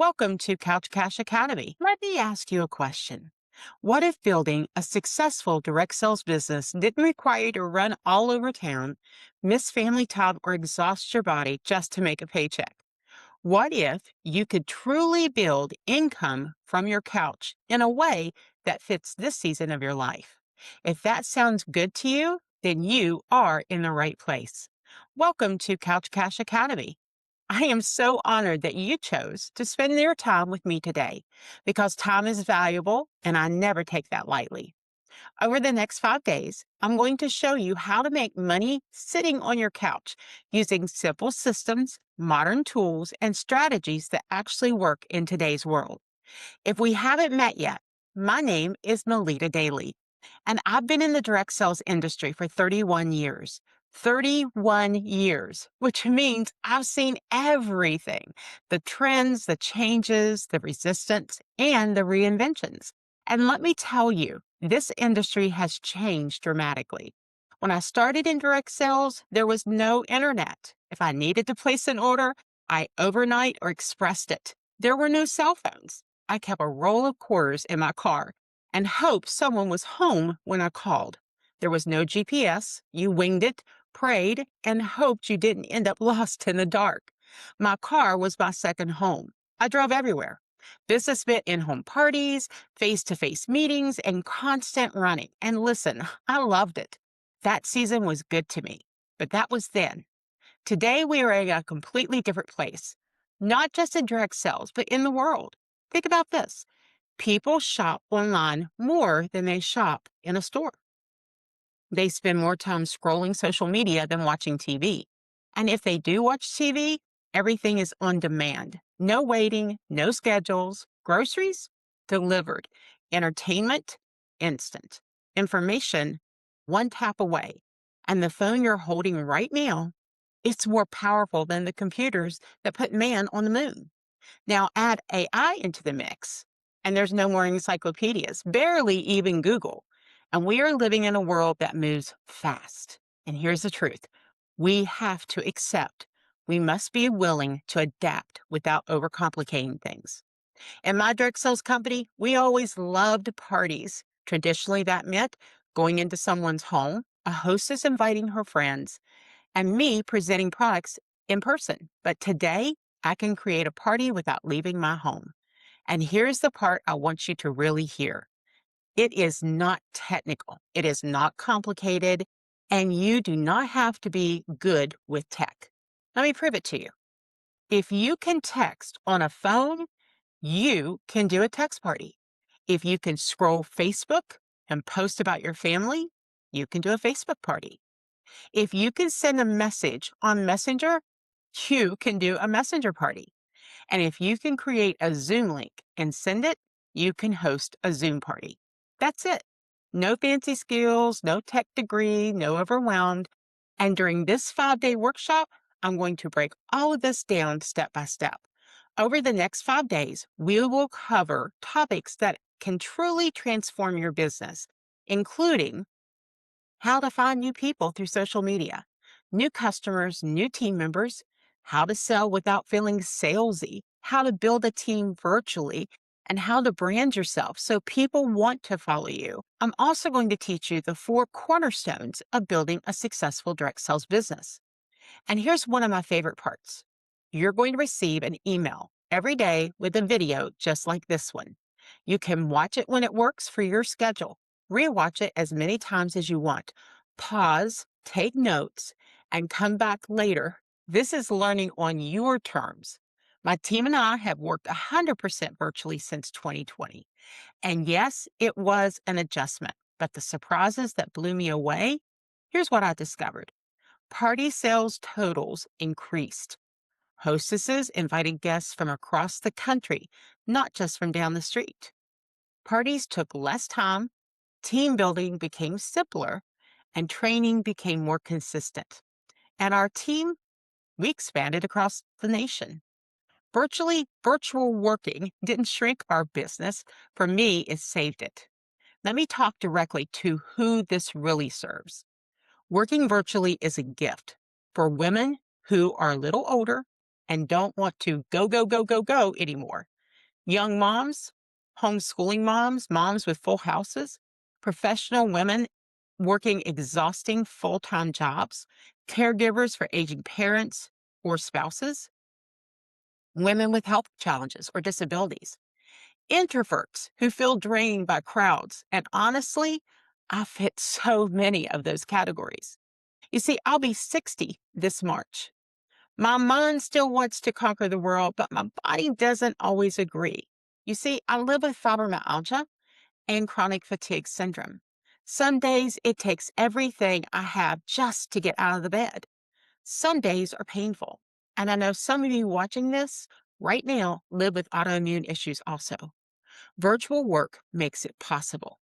Welcome to Couch Cash Academy. Let me ask you a question. What if building a successful direct sales business didn't require you to run all over town, miss family time, or exhaust your body just to make a paycheck? What if you could truly build income from your couch in a way that fits this season of your life? If that sounds good to you, then you are in the right place. Welcome to Couch Cash Academy. I am so honored that you chose to spend your time with me today because time is valuable and I never take that lightly. Over the next 5 days, I'm going to show you how to make money sitting on your couch using simple systems, modern tools, and strategies that actually work in today's world. If we haven't met yet, my name is Melita Daly, and I've been in the direct sales industry for 31 years. 31 years, which means I've seen everything: the trends, the changes, the resistance, and the reinventions. And let me tell you, this industry has changed dramatically. When I started in direct sales, there was no internet. If I needed to place an order, I overnight or expressed it. There were no cell phones. I kept a roll of quarters in my car and hoped someone was home when I called. There was no GPS. You winged it, prayed, and hoped you didn't end up lost in the dark. My car was my second home. I drove everywhere. Business meant in-home parties, face-to-face meetings, and constant running. And listen, I loved it. That season was good to me. But that was then. Today, we are in a completely different place, not just in direct sales, but in the world. Think about this. People shop online more than they shop in a store. They spend more time scrolling social media than watching TV. And if they do watch TV, everything is on demand. No waiting, no schedules. Groceries? Delivered. Entertainment? Instant. Information? One tap away. And the phone you're holding right now, it's more powerful than the computers that put man on the moon. Now add AI into the mix, and there's no more encyclopedias, barely even Google. And we are living in a world that moves fast. And here's the truth: we have to accept, we must be willing to adapt without overcomplicating things. In my direct sales company, we always loved parties. Traditionally, that meant going into someone's home, a hostess inviting her friends, and me presenting products in person. But today, I can create a party without leaving my home. And here's the part I want you to really hear: it is not technical, it is not complicated, and you do not have to be good with tech. Let me prove it to you. If you can text on a phone, you can do a text party. If you can scroll Facebook and post about your family, you can do a Facebook party. If you can send a message on Messenger, you can do a Messenger party. And if you can create a Zoom link and send it, you can host a Zoom party. That's it. No fancy skills, no tech degree, no overwhelmed. And during this 5 day workshop, I'm going to break all of this down step by step. Over the next 5 days, we will cover topics that can truly transform your business, including how to find new people through social media, new customers, new team members, how to sell without feeling salesy, how to build a team virtually, and how to brand yourself so people want to follow you. I'm also going to teach you the 4 cornerstones of building a successful direct sales business. And here's one of my favorite parts: you're going to receive an email every day with a video just like this one. You can watch it when it works for your schedule, rewatch it as many times as you want, pause, take notes, and come back later. This is learning on your terms. My team and I have worked 100% virtually since 2020. And yes, it was an adjustment, but the surprises that blew me away: here's what I discovered. Party sales totals increased. Hostesses invited guests from across the country, not just from down the street. Parties took less time, team building became simpler, and training became more consistent. And our team, we expanded across the nation. Virtual working didn't shrink our business. For me, it saved it. Let me talk directly to who this really serves. Working virtually is a gift for women who are a little older and don't want to go, go, go, go, go anymore. Young moms, homeschooling moms, moms with full houses, professional women working exhausting full time jobs, caregivers for aging parents or spouses, women with health challenges or disabilities, introverts who feel drained by crowds. And honestly, I fit so many of those categories. You see, I'll be 60 this March. My mind still wants to conquer the world, but my body doesn't always agree. You see, I live with fibromyalgia and chronic fatigue syndrome. Some days it takes everything I have just to get out of the bed. Some days are painful. And I know some of you watching this right now live with autoimmune issues also. Virtual work makes it possible.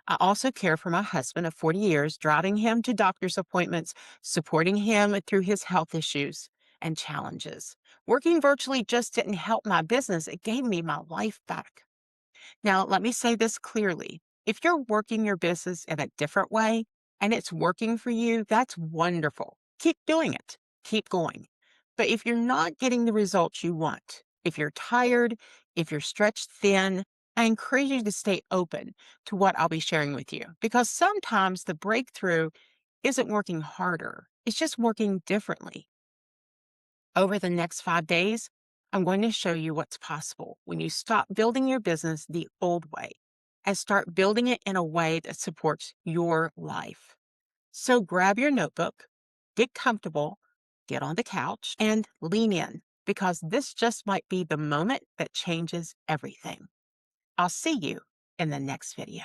I also care for my husband of 40 years, driving him to doctor's appointments, supporting him through his health issues and challenges. Working virtually just didn't help my business, it gave me my life back. Now, let me say this clearly. If you're working your business in a different way and it's working for you, that's wonderful. Keep doing it, keep going. But if you're not getting the results you want, if you're tired, if you're stretched thin, I encourage you to stay open to what I'll be sharing with you because sometimes the breakthrough isn't working harder, it's just working differently. Over the next 5 days, I'm going to show you what's possible when you stop building your business the old way and start building it in a way that supports your life. So grab your notebook, get comfortable, get on the couch, and lean in because this just might be the moment that changes everything. I'll see you in the next video.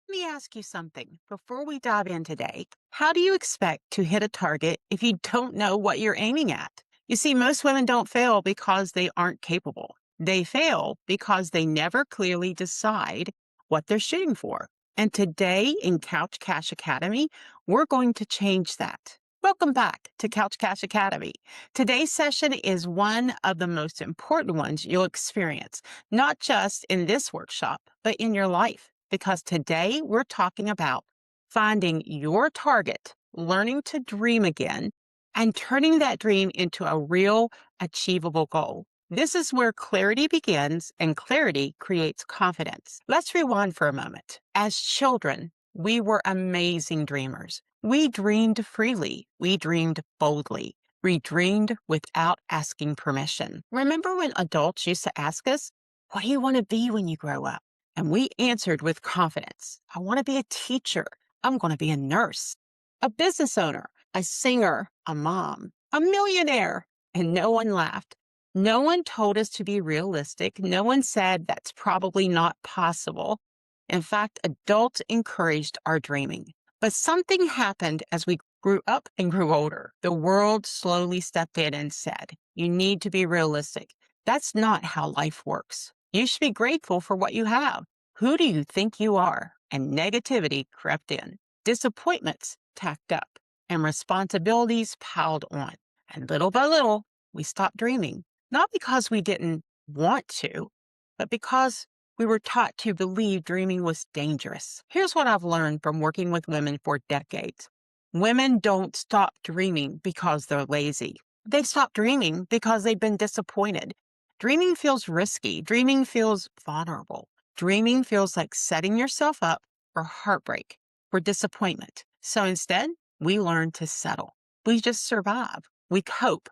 Let me ask you something before we dive in today. How do you expect to hit a target if you don't know what you're aiming at? You see, most women don't fail because they aren't capable. They fail because they never clearly decide what they're shooting for. And today in Couch Cash Academy, we're going to change that. Welcome back to Couch Cash Academy. Today's session is one of the most important ones you'll experience, not just in this workshop, but in your life. Because today we're talking about finding your target, learning to dream again, and turning that dream into a real achievable goal. This is where clarity begins and clarity creates confidence. Let's rewind for a moment. As children, we were amazing dreamers. We dreamed freely. We dreamed boldly. We dreamed without asking permission. Remember when adults used to ask us, "What do you want to be when you grow up?" And we answered with confidence, "I want to be a teacher. I'm going to be a nurse, a business owner, a singer, a mom, a millionaire." And no one laughed. No one told us to be realistic. No one said that's probably not possible. In fact, adults encouraged our dreaming. But something happened as we grew up and grew older. The world slowly stepped in and said, "You need to be realistic. That's not how life works. You should be grateful for what you have. Who do you think you are?" And negativity crept in. Disappointments tacked up and responsibilities piled on. And little by little, we stopped dreaming, not because we didn't want to, but because we were taught to believe dreaming was dangerous. Here's what I've learned from working with women for decades. Women don't stop dreaming because they're lazy. They stop dreaming because they've been disappointed. Dreaming feels risky. Dreaming feels vulnerable. Dreaming feels like setting yourself up for heartbreak, for disappointment. So instead, we learn to settle. We just survive. We cope.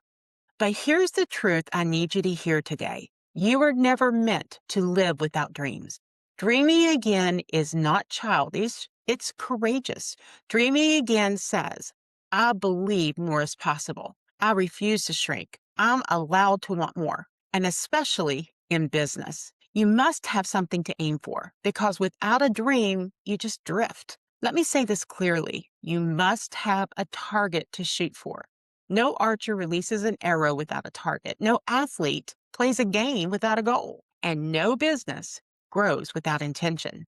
But here's the truth I need you to hear today. You were never meant to live without dreams. Dreaming again is not childish, it's courageous. Dreaming again says, "I believe more is possible. I refuse to shrink. I'm allowed to want more." And especially in business, you must have something to aim for because without a dream, you just drift. Let me say this clearly. You must have a target to shoot for. No archer releases an arrow without a target. No athlete plays a game without a goal. And no business grows without intention.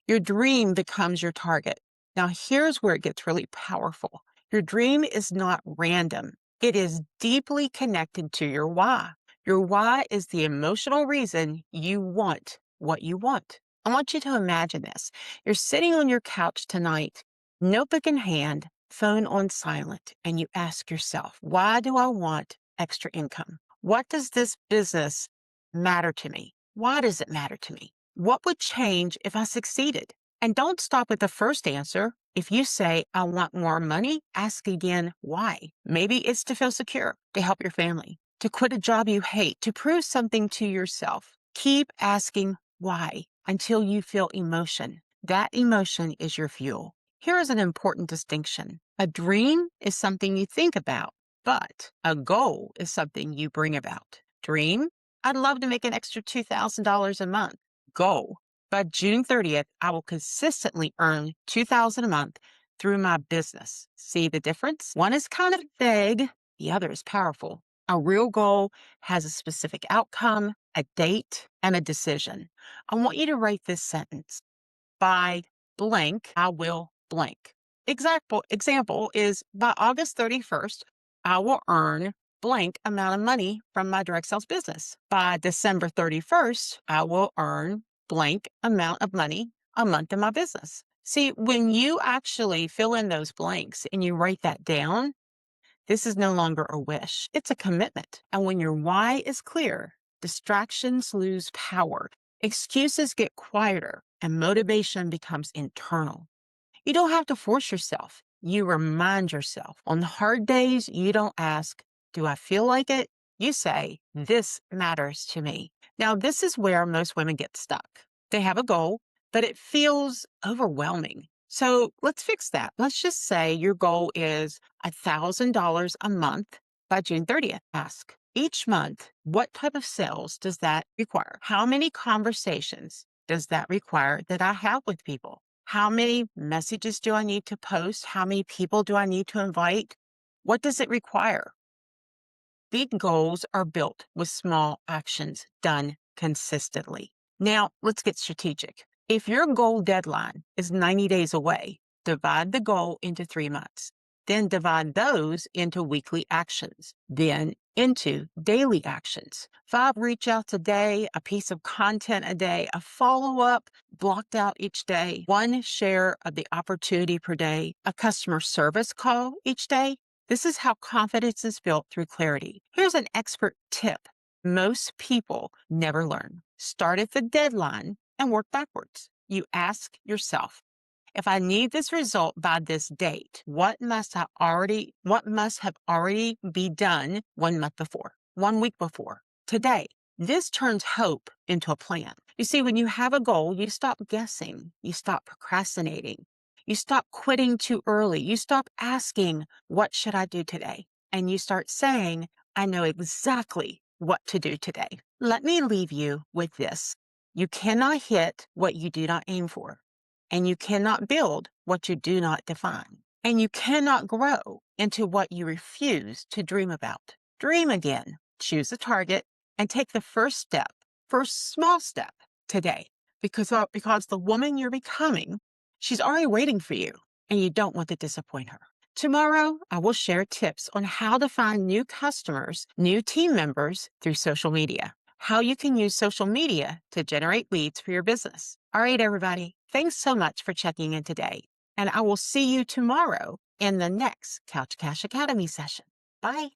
Your dream becomes your target. Now, here's where it gets really powerful. Your dream is not random. It is deeply connected to your why. Your why is the emotional reason you want what you want. I want you to imagine this. You're sitting on your couch tonight, notebook in hand, phone on silent and you ask yourself, why do I want extra income? What does this business matter to me? Why does it matter to me? What would change if I succeeded? And don't stop with the first answer. If you say, I want more money, ask again why. Maybe it's to feel secure, to help your family, to quit a job you hate, to prove something to yourself. Keep asking why until you feel emotion. That emotion is your fuel. Here is an important distinction. A dream is something you think about, but a goal is something you bring about. Dream, I'd love to make an extra $2,000 a month. Goal, by June 30th, I will consistently earn $2,000 a month through my business. See the difference? One is kind of vague, the other is powerful. A real goal has a specific outcome, a date, and a decision. I want you to write this sentence. By blank, I will blank. Example is by August 31st, I will earn blank amount of money from my direct sales business. By December 31st, I will earn blank amount of money a month in my business. See, when you actually fill in those blanks and you write that down, this is no longer a wish. It's a commitment. And when your why is clear, distractions lose power, excuses get quieter, and motivation becomes internal. You don't have to force yourself. You remind yourself. On the hard days, you don't ask, do I feel like it? You say, this matters to me. Now, this is where most women get stuck. They have a goal, but it feels overwhelming. So let's fix that. Let's just say your goal is $1,000 a month by June 30th. Ask each month, what type of sales does that require? How many conversations does that require that I have with people? How many messages do I need to post? How many people do I need to invite? What does it require? Big goals are built with small actions done consistently. Now, let's get strategic. If your goal deadline is 90 days away, divide the goal into 3 months. Then divide those into weekly actions, then into daily actions. 5 reach outs a day, a piece of content a day, a follow-up blocked out each day, 1 share of the opportunity per day, a customer service call each day. This is how confidence is built through clarity. Here's an expert tip. Most people never learn. Start at the deadline and work backwards. You ask yourself, if I need this result by this date, what must have already be done 1 month before, 1 week before, today? This turns hope into a plan. You see, when you have a goal, you stop guessing, you stop procrastinating, you stop quitting too early, you stop asking, what should I do today? And you start saying, I know exactly what to do today. Let me leave you with this. You cannot hit what you do not aim for. And you cannot build what you do not define. And you cannot grow into what you refuse to dream about. Dream again. Choose a target and take the first small step today. Because the woman you're becoming, she's already waiting for you, and you don't want to disappoint her. Tomorrow, I will share tips on how to find new customers, new team members through social media, how you can use social media to generate leads for your business. All right, everybody. Thanks so much for checking in today. And I will see you tomorrow in the next Couch Cash Academy session. Bye.